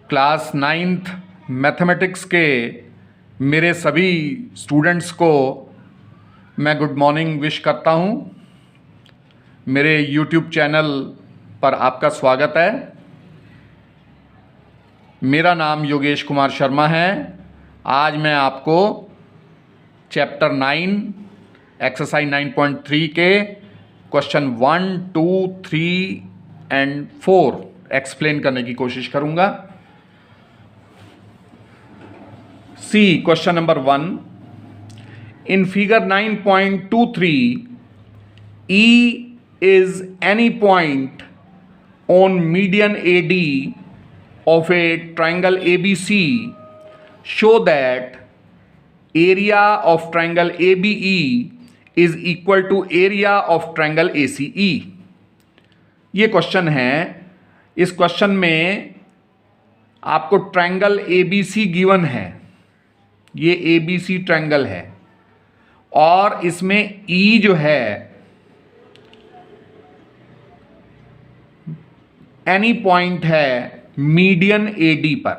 Class 9th mathematics के मेरे सभी स्टूडेंट्स को मैं गुड मॉर्निंग विश करता हूँ। मेरे यूट्यूब चैनल पर आपका स्वागत है। मेरा नाम योगेश कुमार शर्मा है। आज मैं आपको चैप्टर 9 एक्सरसाइज 9.3 के क्वेश्चन 1, 2, 3 एंड 4 एक्सप्लेन करने की कोशिश करूँगा। सी question number 1, in figure 9.23 E is any point on median AD of a triangle ABC. Show that area of triangle ABE is equal to area of triangle ACE. ये question है। इस question में आपको triangle ABC given है। ये ABC triangle है और इसमें E जो है एनी पॉइंट है मीडियन AD पर।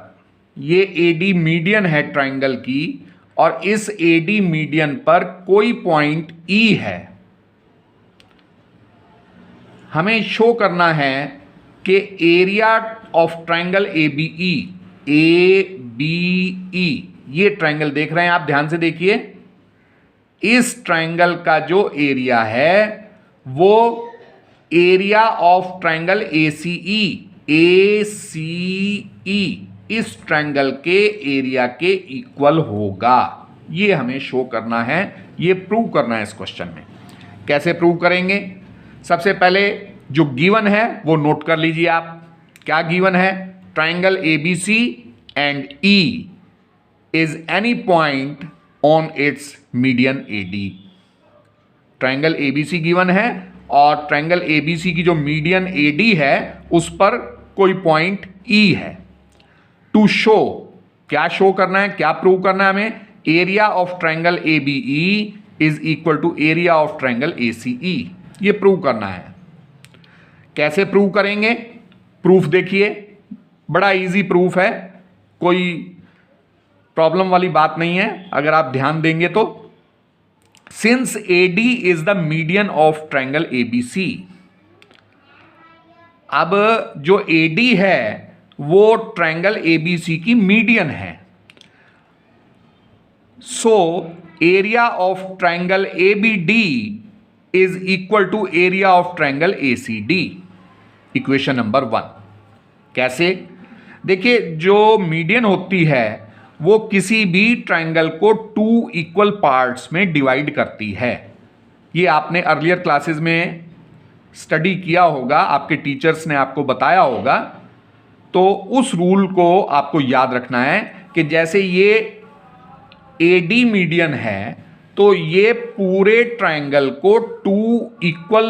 ये AD मीडियन है ट्रायंगल की और इस AD मीडियन पर कोई पॉइंट E है। हमें शो करना है कि एरिया ऑफ ट्रायंगल ABE ये ट्रायंगल देख रहे हैं आप, ध्यान से देखिए। इस ट्रायंगल का जो एरिया है वो एरिया ऑफ ट्रायंगल ACE इस ट्रायंगल के एरिया के इक्वल होगा। ये हमें शो करना है, ये प्रूव करना है इस क्वेश्चन में। कैसे प्रूव करेंगे? सबसे पहले जो गिवन है वो नोट कर लीजिए आप। क्या गिवन है? Triangle ABC and E is any point on its median AD। Triangle ABC given है और ट्रायंगल ABC की जो मीडियन AD है उस पर कोई पॉइंट E है। टू शो, क्या शो करना है, क्या प्रूव करना है हमें? Area of triangle ABE is equal to area of triangle ACE। ये प्रूव करना है। कैसे प्रूव करेंगे? प्रूफ देखिए, बड़ा इजी प्रूफ है, कोई प्रॉब्लम वाली बात नहीं है अगर आप ध्यान देंगे तो। Since AD is the median of triangle ABC, अब जो AD है वो ट्रायंगल ABC की मीडियन है। So area of triangle ABD is equal to area of triangle ACD। Equation number 1। कैसे? देखिए, जो मीडियन होती है वो किसी भी ट्रायंगल को 2 इक्वल पार्ट्स में डिवाइड करती है। ये आपने अर्लियर क्लासेस में स्टडी किया होगा, आपके टीचर्स ने आपको बताया होगा। तो उस रूल को आपको याद रखना है कि जैसे ये AD मीडियन है तो ये पूरे ट्रायंगल को 2 इक्वल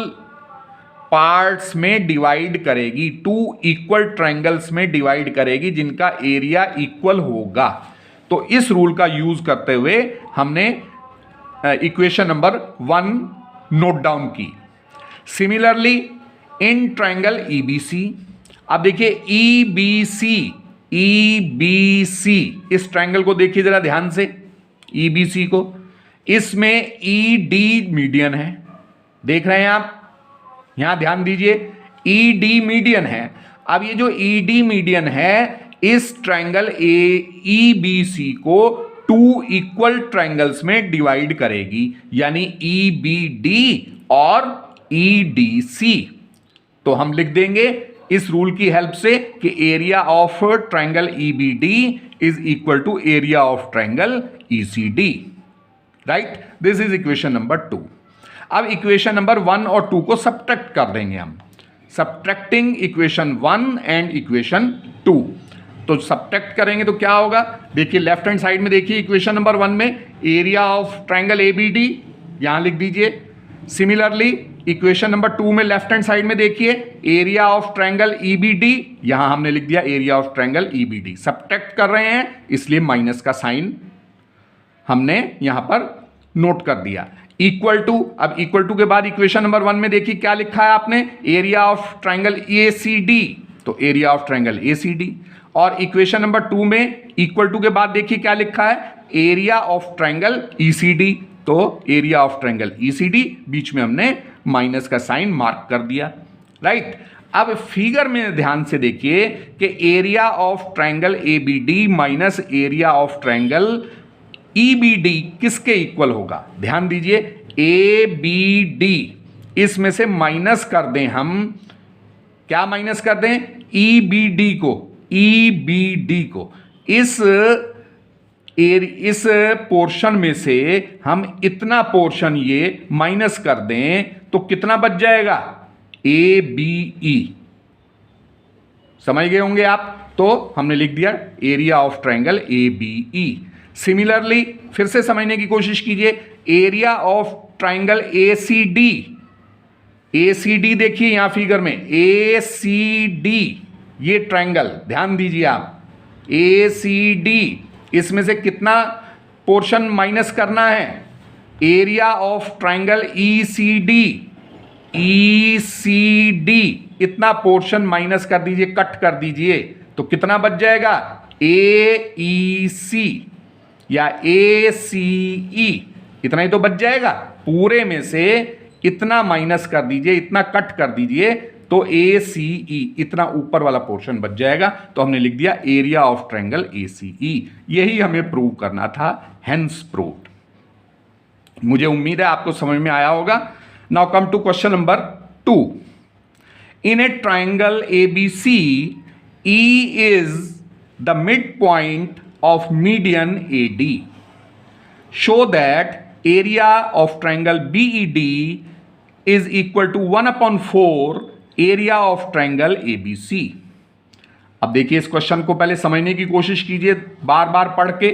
पार्ट्स में डिवाइड करेगी, 2 इक्वल ट्रायंगल्स में डिवाइड करेगी जिनका एरिया इक्वल होगा। तो इस रूल का यूज करते हुए हमने इक्वेशन नंबर 1 नोट डाउन की। सिमिलरली इन ट्रायंगल EBC, अब देखिए EBC इस ट्रायंगल को देखिए जरा ध्यान से, EBC को। इसमें ED मीडियन है, देख रहे हैं आप, यहां ध्यान दीजिए, ED मीडियन है। अब ये जो ED मीडियन है इस ट्रायंगल EBC को 2 इक्वल ट्रायंगल्स में डिवाइड करेगी, यानी EBD और EDC। तो हम लिख देंगे इस रूल की हेल्प से कि area of triangle EBD is equal to area of triangle ECD। Right, this is equation number 2। अब इक्वेशन नंबर 1 और 2 को सब्ट्रैक्ट कर देंगे हम। Subtracting equation 1 and equation 2। तो सब्ट्रैक्ट करेंगे तो क्या होगा? देखिए लेफ्ट हैंड साइड में देखिए इक्वेशन नंबर 1 में एरिया ऑफ ट्रायंगल ABD यहां लिख दीजिए। सिमिलरली इक्वेशन नंबर 2 में लेफ्ट हैंड साइड में देखिए एरिया ऑफ ट्रायंगल EBD, यहां हमने लिख दिया area of triangle EBD। Subtract कर रहे हैं इसलिए माइनस का साइन हमने यहां पर नोट कर दिया। इक्वल टू, अब इक्वल टू के बाद इक्वेशन नंबर 1 में देखिए क्या लिखा है आपने? Area of triangle ACD। तो एरिया ऑफ ट्रायंगल ACD। और इक्वेशन नंबर 2 में इक्वल टू के बाद देखिए क्या लिखा है, एरिया ऑफ ट्रायंगल ECD, तो एरिया ऑफ ट्रायंगल ECD, बीच में हमने माइनस का साइन मार्क कर दिया, राइट। अब फिगर में ध्यान से देखिए कि area of triangle ABD minus area of triangle EBD किसके इक्वल होगा। ध्यान दीजिए, ABD इसमें से माइनस कर दें हम, क्या माइनस कर दें, EBD को इस पोर्शन में से हम इतना पोर्शन ये माइनस कर दें तो कितना बच जाएगा, ABE। समझ गए होंगे आप, तो हमने लिख दिया area of triangle ABE। Similarly फिर से समझने की कोशिश कीजिए, एरिया ऑफ ट्रायंगल ACD देखिए यहां फिगर में, ACD ये ट्रायंगल, ध्यान दीजिए आप, ACD इसमें से कितना पोर्शन माइनस करना है, एरिया ऑफ ट्रायंगल ECD इतना पोर्शन माइनस कर दीजिए, कट कर दीजिए, तो कितना बच जाएगा, AEC या ACE, इतना ही तो बच जाएगा। पूरे में से इतना माइनस कर दीजिए, इतना कट कर दीजिए, तो ACE इतना ऊपर वाला पोर्शन बच जाएगा। तो हमने लिख दिया एरिया ऑफ ट्रायंगल ACE। यही हमें प्रूव करना था, हेंस प्रूव्ड। मुझे उम्मीद है आपको समझ में आया होगा। Now come to question number 2। In a triangle ABC, E is the midpoint of median AD. Show that area of triangle BED is equal to 1/4 area of triangle ABC। अब देखिए इस क्वेश्चन को पहले समझने की कोशिश कीजिए बार बार पढ़ के,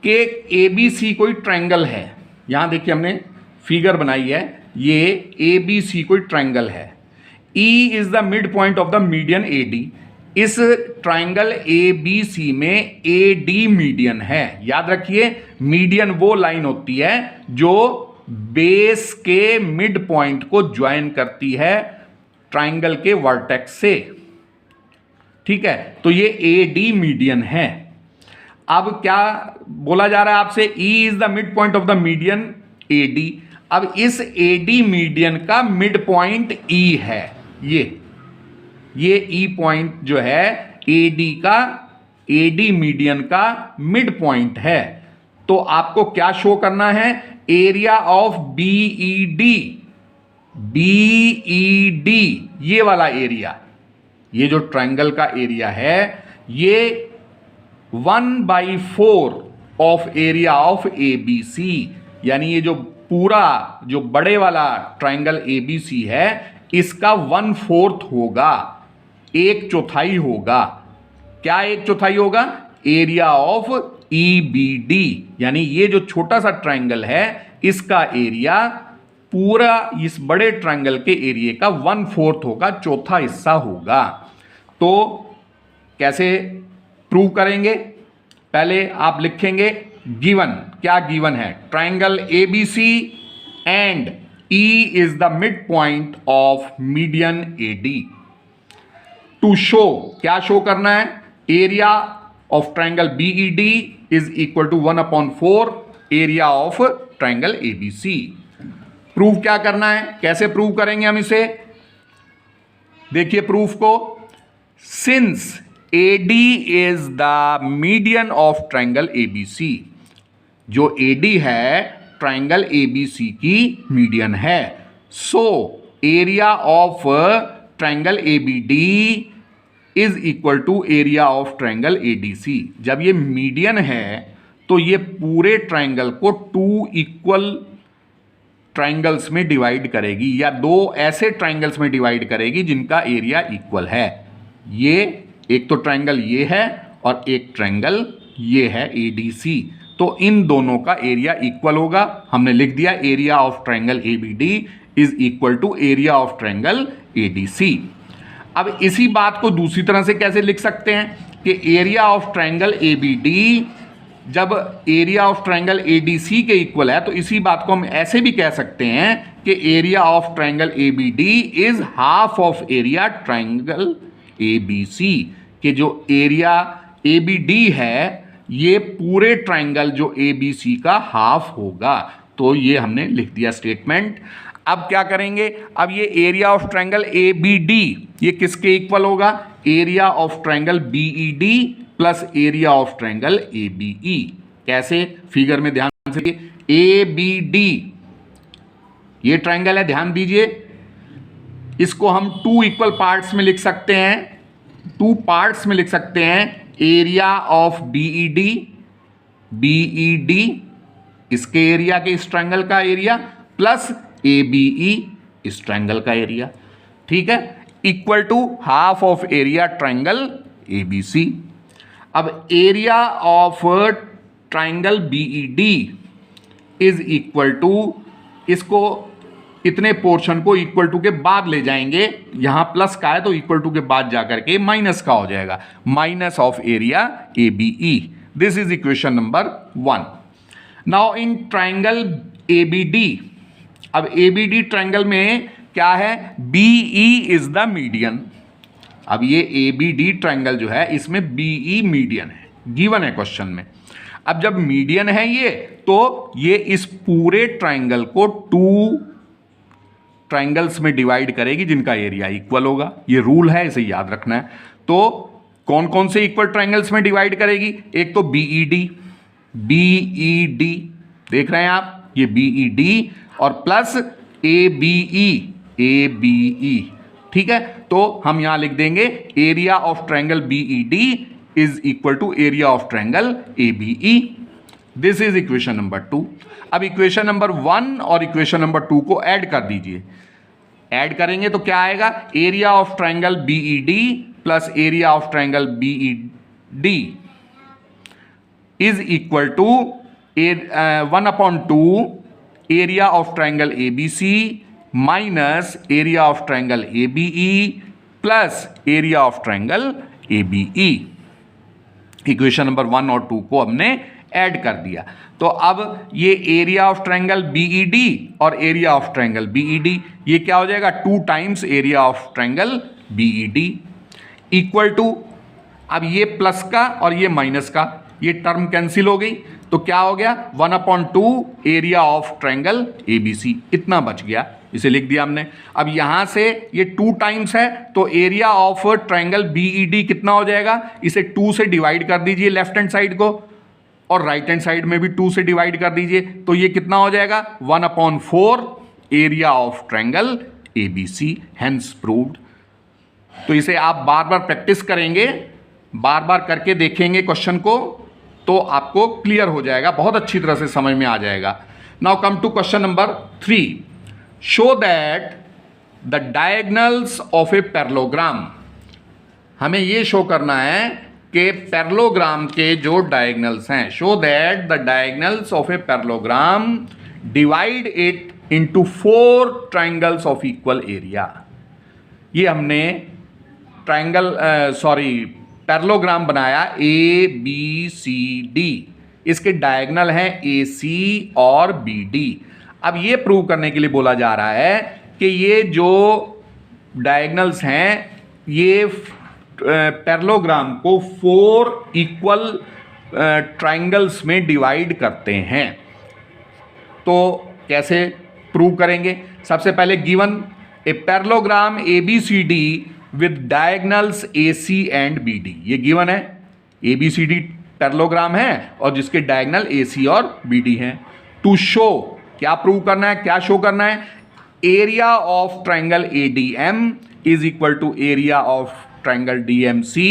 कि ABC कोई ट्रायंगल है। यहां देखिए हमने फिगर बनाई है, ये ABC कोई ट्रायंगल है। E is the mid point of the median AD। इस ट्रायंगल ABC में AD मीडियन है। याद रखिए, मीडियन वो लाइन होती है जो बेस के मिड पॉइंट को ज्वाइन करती है ट्रायंगल के वर्टेक्स से, ठीक है। तो ये AD मीडियन है। अब क्या बोला जा रहा है आपसे, E is the mid point of the median AD। अब इस AD मीडियन का मिड पॉइंट E है, ये E पॉइंट जो है AD मीडियन का मिड पॉइंट है। तो आपको क्या शो करना है, एरिया ऑफ BED, ये वाला एरिया, ये जो ट्रायंगल का एरिया है, ये 1/4 ऑफ एरिया ऑफ ABC, यानी ये जो पूरा जो बड़े वाला ट्रायंगल ABC है, इसका 1/4 होगा, 1/4 होगा। क्या 1/4 होगा, एरिया ऑफ EBD, यानी ये जो छोटा सा ट्रायंगल है, इसका एरिया पूरा इस बड़े ट्रायंगल के एरिया का 1/4 होगा, चौथा हिस्सा होगा। तो कैसे प्रूव करेंगे, पहले आप लिखेंगे गिवन, क्या गिवन है, triangle ABC and E is the mid point of median AD। To show, क्या शो करना है, area of triangle BED is equal to 1/4 area of triangle ABC। Proof क्या करना है, कैसे प्रूव करेंगे हम इसे, देखिए प्रूफ को, since AD is the median of triangle ABC, जो AD है ट्रायंगल ABC की मीडियन है, so area of triangle ABD is equal to area of triangle ADC। जब ये मीडियन है तो ये पूरे ट्रायंगल को 2 इक्वल ट्रायंगल्स में डिवाइड करेगी, या 2 ऐसे ट्रायंगल्स में डिवाइड करेगी जिनका एरिया इक्वल है। ये एक तो ट्रायंगल ये है और एक ट्रायंगल ये है ADC, तो इन दोनों का एरिया इक्वल होगा। हमने लिख दिया area of triangle ABD is equal to area of triangle ADC। अब इसी बात को दूसरी तरह से कैसे लिख सकते हैं कि एरिया ऑफ ट्रायंगल ABD जब एरिया ऑफ ट्रायंगल ADC के इक्वल है, तो इसी बात को हम ऐसे भी कह सकते हैं कि area of triangle ABD is half of area triangle A B C के जो एरिया ए बी डी है ये पूरे ट्राइंगल जो ए बी सी का हाफ होगा। तो ये हमने लिख दिया स्टेटमेंट। अब क्या करेंगे, अब ये area of triangle A B D ये किसके इक्वल होगा, area of triangle B E D plus area of triangle A B E. कैसे, फिगर में ध्यान से, ए बी डी ये ट्राइंगल है, ध्यान दीजिए, इसको हम टू इक्वल पार्ट्स में लिख सकते हैं, टू पार्ट्स में लिख सकते हैं। एरिया ऑफ बीई डी इसके एरिया के इस ट्रायंगल का area plus A B E इस ट्रायंगल का एरिया, ठीक है, equal to half of area triangle A B C. अब area of triangle B E D is equal to, इसको इतने पोर्शन को इक्वल टू के बाद ले जाएंगे, यहां प्लस का है तो इक्वल टू के बाद जाकर के माइनस का हो जाएगा, minus of area A B E. This is equation number 1। Now in triangle A B D, अब ए बी डी ट्राइंगल में क्या है, B E is the median. अब ये ए बी डी ट्राइंगल जो है इसमें बी ई मीडियन है, गिवन है क्वेश्चन में। अब जब मीडियन है ये, तो ये इस पूरे ट्राइंगल को टू ट्राइंगल्स में डिवाइड करेगी जिनका एरिया इक्वल होगा। ये रूल है, इसे याद रखना है। तो कौन कौन से इक्वल ट्राइंगल्स में डिवाइड करेगी, एक तो बीईडी देख रहे हैं आप, ये बीईडी और प्लस ए बी ई, ठीक है। तो हम यहां लिख देंगे area of triangle B E D is equal to area of triangle A B E. This is equation number 2। अब इक्वेशन नंबर 1 और इक्वेशन नंबर 2 को ऐड कर दीजिए। ऐड करेंगे तो क्या आएगा, area of triangle B E D plus area of triangle B E D is equal to 1/2 area of triangle A B C minus area of triangle A B E plus area of triangle A B E. Equation number 1 और 2 को हमने add कर दिया। तो अब ये area of triangle B E D और area of triangle B E D ये क्या हो जाएगा, 2 times area of triangle B E D equal to, अब ये प्लस का और ये माइनस का ये टर्म कैंसिल हो गई, तो क्या हो गया 1/2 एरिया ऑफ ट्रायंगल एबीसी, इतना बच गया, इसे लिख दिया हमने। अब यहां से ये 2 टाइम्स है तो एरिया ऑफ ट्रायंगल बीईडी कितना हो जाएगा, इसे 2 से डिवाइड कर दीजिए लेफ्ट हैंड साइड को और राइट हैंड साइड में भी 2 से डिवाइड कर दीजिए, तो ये कितना हो जाएगा 1/4 area of triangle ABC, hence proved. तो इसे आप बार बार प्रैक्टिस करेंगे, बार बार करके देखेंगे क्वेश्चन को, तो आपको क्लियर हो जाएगा, बहुत अच्छी तरह से समझ में आ जाएगा। Now come to question number 3, show that the diagonals of a parallelogram. हमें ये शो करना है कि पैरेललोग्राम के जो डायगोनल्स हैं, show that the diagonals of a parallelogram divide it into 4 triangles of equal area. ये हमने पैरेललोग्राम बनाया ए बी सी डी, इसके डायगोनल हैं ए सी और बी डी। अब ये प्रूव करने के लिए बोला जा रहा है कि ये जो डायगोनल्स हैं ये पैरेललोग्राम को 4 इक्वल ट्रायंगल्स में डिवाइड करते हैं। तो कैसे प्रूव करेंगे, सबसे पहले given a parallelogram A B C D with diagonals A C and B D, ये गिवन है, A B C D parallelogram है और जिसके डायगोनल ए सी और बी डी हैं। टू शो, क्या प्रूव करना है, क्या शो करना है, area of triangle A D M is equal to area of triangle D M C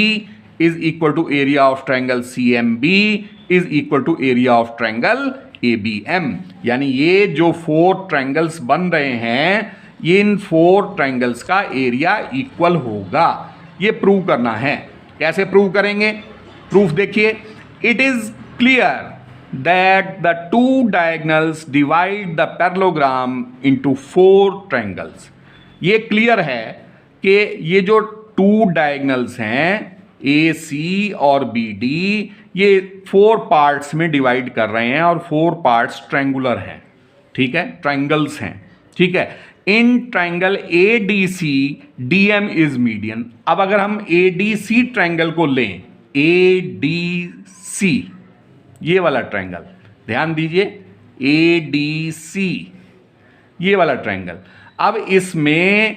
is equal to area of triangle C M B is equal to area of triangle A B M. यानी ये जो 4 triangles बन रहे हैं, इन 4 triangles का area equal होगा, ये प्रूव करना है। कैसे प्रूव करेंगे, प्रूफ देखिए, it is clear that the 2 diagonals divide the parallelogram into 4 triangles। ये क्लियर है कि ये जो 2 डायगोनल्स हैं ए सी और बी डी ये 4 पार्ट्स में डिवाइड कर रहे हैं और 4 पार्ट्स ट्रायंगुलर हैं, ठीक है, ट्रायंगल्स हैं, ठीक है। In triangle ADC DM is median. अब अगर हम ADC ट्रायंगल को लें, ADC ये वाला ट्रायंगल, ध्यान दीजिए, ADC ये वाला ट्रायंगल, अब इसमें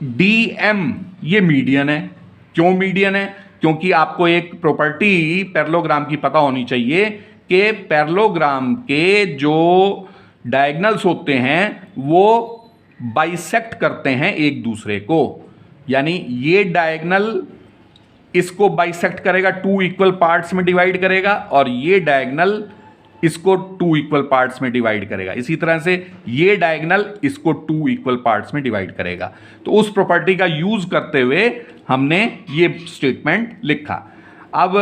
DM ये मीडियन है। क्यों मीडियन है? क्योंकि आपको एक प्रॉपर्टी पैरेललोग्राम की पता होनी चाहिए कि पैरेललोग्राम के जो डायगोनल्स होते हैं वो बाइसेक्ट करते हैं एक दूसरे को, यानी ये डायगोनल इसको बाइसेक्ट करेगा, 2 इक्वल पार्ट्स में डिवाइड करेगा, और ये डायगोनल इसको 2 इक्वल पार्ट्स में डिवाइड करेगा। इसी तरह से ये डायगोनल इसको 2 इक्वल पार्ट्स में डिवाइड करेगा। तो उस प्रॉपर्टी का यूज करते हुए हमने ये स्टेटमेंट लिखा। अब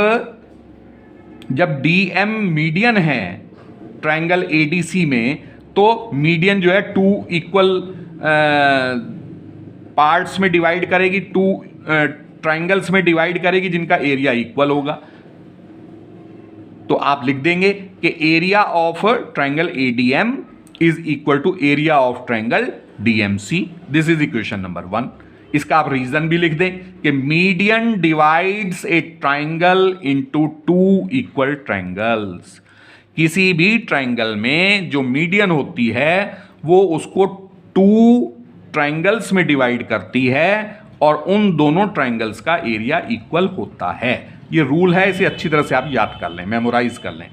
जब DM मीडियन है ट्रायंगल ADC में, तो मीडियन जो है 2 इक्वल पार्ट्स में डिवाइड करेगी, 2 ट्रायंगल्स में डिवाइड करेगी जिनका एरिया इक्वल होगा। तो आप लिख देंगे कि area of triangle ADM is equal to area of triangle DMC। This is equation number 1। इसका आप रीजन भी लिख दें कि median divides a triangle into 2 equal triangles. किसी भी ट्रायंगल में जो मीडियन होती है वो उसको 2 ट्रायंगल्स में डिवाइड करती है और उन दोनों ट्रायंगल्स का एरिया इक्वल होता है। ये रूल है, इसे अच्छी तरह से आप याद कर लें, मेमोराइज कर लें।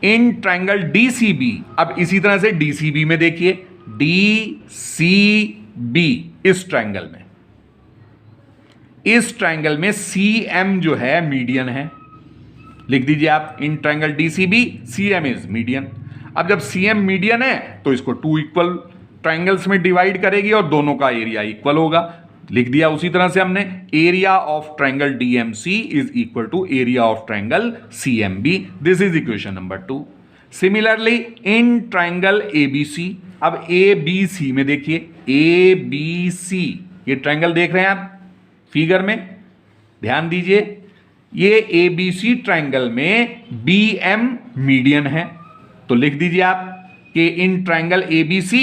इन ट्रायंगल DCB, अब इसी तरह से DCB में देखिए, DCB इस ट्रायंगल में CM जो है मीडियन है। लिख दीजिए आप, in triangle DCB CM is median. अब जब CM मीडियन है तो इसको 2 इक्वल ट्रायंगल्स में डिवाइड करेगी और दोनों का एरिया इक्वल होगा। लिख दिया उसी तरह से हमने, area of triangle DMC is equal to area of triangle CMB। This is equation number 2। Similarly in triangle ABC, अब ABC में देखिए, ABC ये ट्रायंगल देख रहे हैं आप फिगर में, ध्यान दीजिए, ये ABC ट्रायंगल में BM मीडियन है। तो लिख दीजिए आप कि in triangle ABC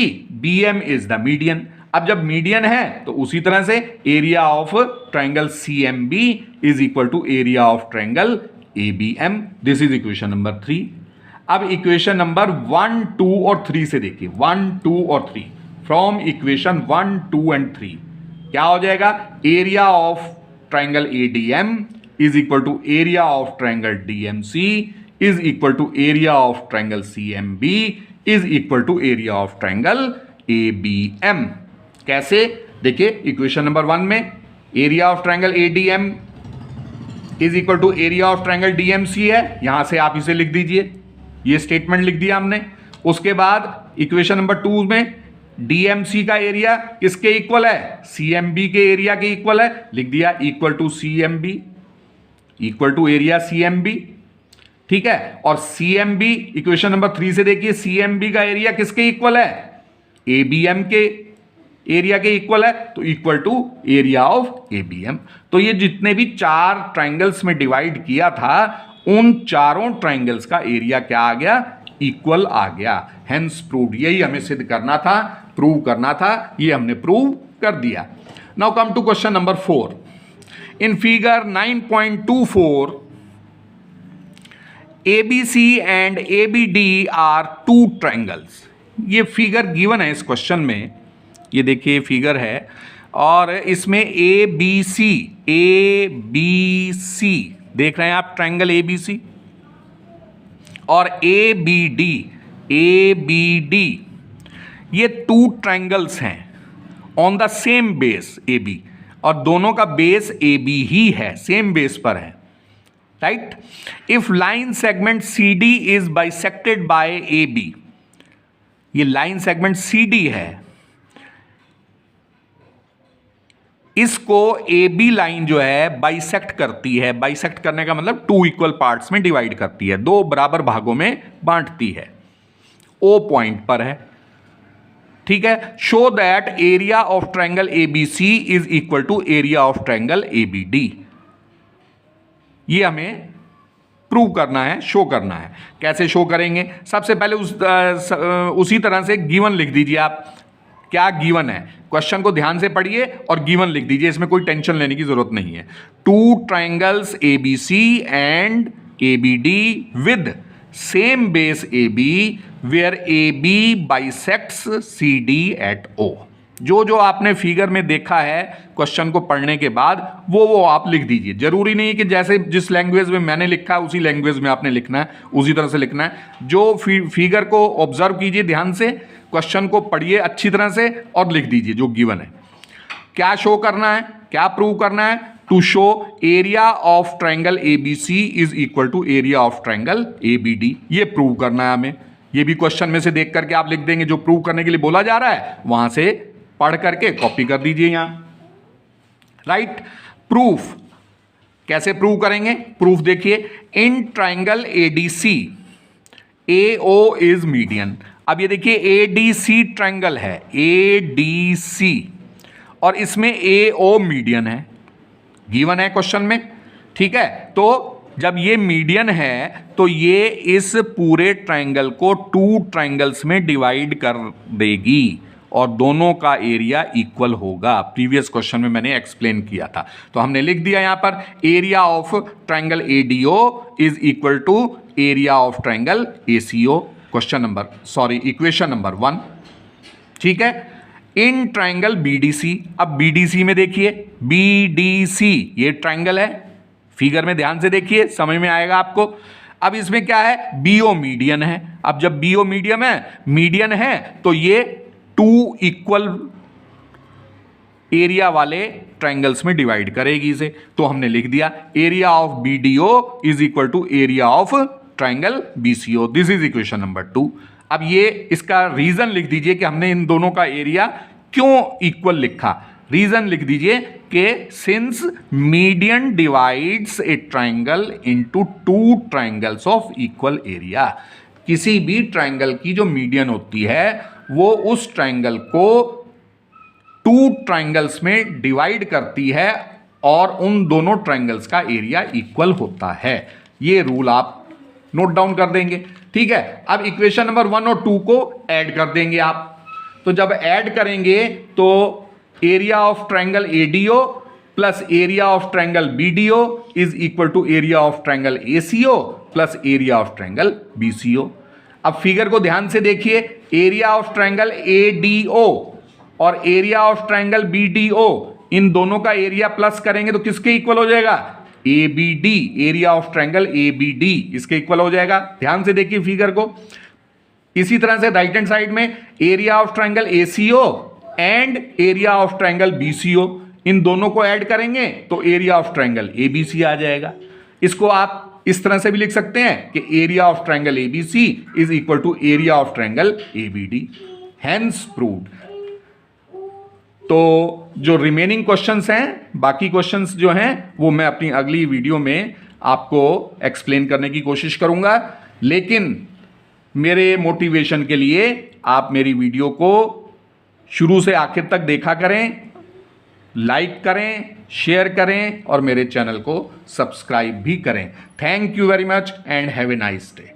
BM is the median. अब जब मीडियन है तो उसी तरह से area of triangle CMB is equal to area of triangle ABM। This is equation number 3। अब इक्वेशन नंबर 1, 2 और 3 से देखिए, 1, 2 और 3, फ्रॉम इक्वेशन 1, 2 एंड 3 क्या हो जाएगा? Area of triangle ADM is equal to area of triangle DMC is equal to area of triangle CMB is equal to area of triangle ABM। कैसे? देखिए, इक्वेशन नंबर 1 में area of triangle ADM is equal to area of triangle DMC है, यहां से आप इसे लिख दीजिए, ये स्टेटमेंट लिख दिया हमने। उसके बाद इक्वेशन नंबर 2 में DMC का एरिया किसके इक्वल है? CMB के एरिया के इक्वल है, लिख दिया equal to CMB, equal to area CMB। ठीक है, और CMB इक्वेशन नंबर 3 से देखिए, CMB का एरिया किसके इक्वल है? ABM के एरिया के इक्वल है, तो equal to area of ABM। तो ये जितने भी 4 ट्रायंगल्स में डिवाइड किया था, उन चारों ट्रायंगल्स का एरिया क्या आ गया? इक्वल आ गया। Hence proved. यही हमें सिद्ध करना था, प्रूव करना था, ये हमने प्रूव कर दिया। Now come to question number 4। In figure 9.24 ABC and ABD are 2 triangles. ये फिगर गिवन है इस क्वेश्चन में, ये देखिए फिगर है, और इसमें ABC देख रहे हैं आप, ट्रायंगल ABC, और ABD ये 2 ट्रायंगल्स हैं on the same base AB, और दोनों का बेस AB ही है, सेम बेस पर है, right. If line segment CD is bisected by AB, ये लाइन सेगमेंट CD है, इसको AB लाइन जो है बाइसेक्ट करती है। बाइसेक्ट करने का मतलब 2 इक्वल पार्ट्स में डिवाइड करती है, 2 बराबर भागों में बांटती है, O पॉइंट पर है। ठीक है, show that area of triangle ABC is equal to area of triangle ABD। ये हमें प्रूव करना है, शो करना है। कैसे शो करेंगे? सबसे पहले उसी तरह से गिवन लिख दीजिए आप क्या गिवन है, क्वेश्चन को ध्यान से पढ़िए और गिवन लिख दीजिए, इसमें कोई टेंशन लेने की जरूरत नहीं है। 2 triangles ABC and ABD with same base AB where AB bisects CD at O। जो आपने फिगर में देखा है क्वेश्चन को पढ़ने के बाद वो आप लिख दीजिए। जरूरी नहीं है कि जैसे जिस लैंग्वेज में मैंने लिखा है उसी लैंग्वेज में आपने लिखना है, उसी तरह से लिखना है। जो फिगर को ऑब्जर्व कीजिए ध्यान से, क्वेश्चन को पढ़िए अच्छी तरह से और लिख दीजिए जो गिवन है। क्या शो करना है, क्या प्रूव करना है? To show area of triangle ABC is equal to area of triangle ABD, ये प्रूव करना है हमें। ये भी क्वेश्चन में से देख करके आप लिख देंगे, जो प्रूव करने के लिए बोला जा रहा है वहां से पढ़ करके कॉपी कर दीजिए यहां। राइट, प्रूफ कैसे प्रूव करेंगे? प्रूफ देखिए, in triangle ADC AO is median. अब ये देखिए ADC ट्राइंगल है, ADC, और इसमें AO मीडियन है, गिवन है क्वेश्चन में। ठीक है, तो जब ये मीडियन है तो ये इस पूरे ट्राइंगल को 2 ट्राइंगल्स में डिवाइड कर देगी और दोनों का एरिया इक्वल होगा। प्रीवियस क्वेश्चन में मैंने एक्सप्लेन किया था, तो हमने लिख दिया यहां पर area of triangle ADO is equal to area of triangle ACO। Equation number 1। ठीक है, इन ट्राइंगल BDC। अब BDC में देखिए, BDC ये ट्राइंगल है, फिगर में ध्यान से देखिए समझ में आएगा आपको। अब इसमें क्या है, BO मीडियन है। अब जब BO मीडियन है तो ये 2 इक्वल एरिया वाले ट्राइंगल्स में डिवाइड करेगी इसे, तो हमने लिख दिया area of BDO is equal to area of triangle BCO। This is equation number 2। अब ये इसका रीजन लिख दीजिए कि हमने इन दोनों का एरिया क्यों इक्वल लिखा। रीजन लिख दीजिए कि since median divides A triangle into 2 triangles of equal area. किसी भी ट्राइंगल की जो मीडियन होती है वो उस ट्राइंगल को 2 ट्राइंगल्स में डिवाइड करती है और उन दोनों ट्राइंगल्स का एरिया इक्वल होता है। ये रूल आप नोट डाउन कर देंगे। ठीक है, अब इक्वेशन नंबर 1 और 2 को ऐड कर देंगे आप। तो जब ऐड करेंगे तो area of triangle ADO plus area of triangle BDO is equal to area of triangle ACO plus area of triangle BCO। अब फिगर को ध्यान से देखिए, एरिया ऑफ ट्राइंगल ADO और एरिया ऑफ ट्राइंगल BDO, इन दोनों का एरिया प्लस करेंगे तो किसके इक्वल हो जाएगा? ABD, area of triangle ABD इसके इक्वल हो जाएगा। ध्यान से देखिए फिगर को। इसी तरह से राइट हैंड साइड में area of triangle ACO and area of triangle BCO, इन दोनों को ऐड करेंगे तो एरिया ऑफ ट्राइंगल ABC आ जाएगा। इसको आप इस तरह से भी लिख सकते हैं कि area of triangle ABC is equal to area of triangle ABD। Hence proved. तो जो रिमेनिंग क्वेश्चंस हैं, बाकी क्वेश्चंस जो हैं वो मैं अपनी अगली वीडियो में आपको एक्सप्लेन करने की कोशिश करूंगा। लेकिन मेरे मोटिवेशन के लिए आप मेरी वीडियो को शुरू से आखिर तक देखा करें, लाइक करें, शेयर करें और मेरे चैनल को सब्सक्राइब भी करें। Thank you very much and have a nice day.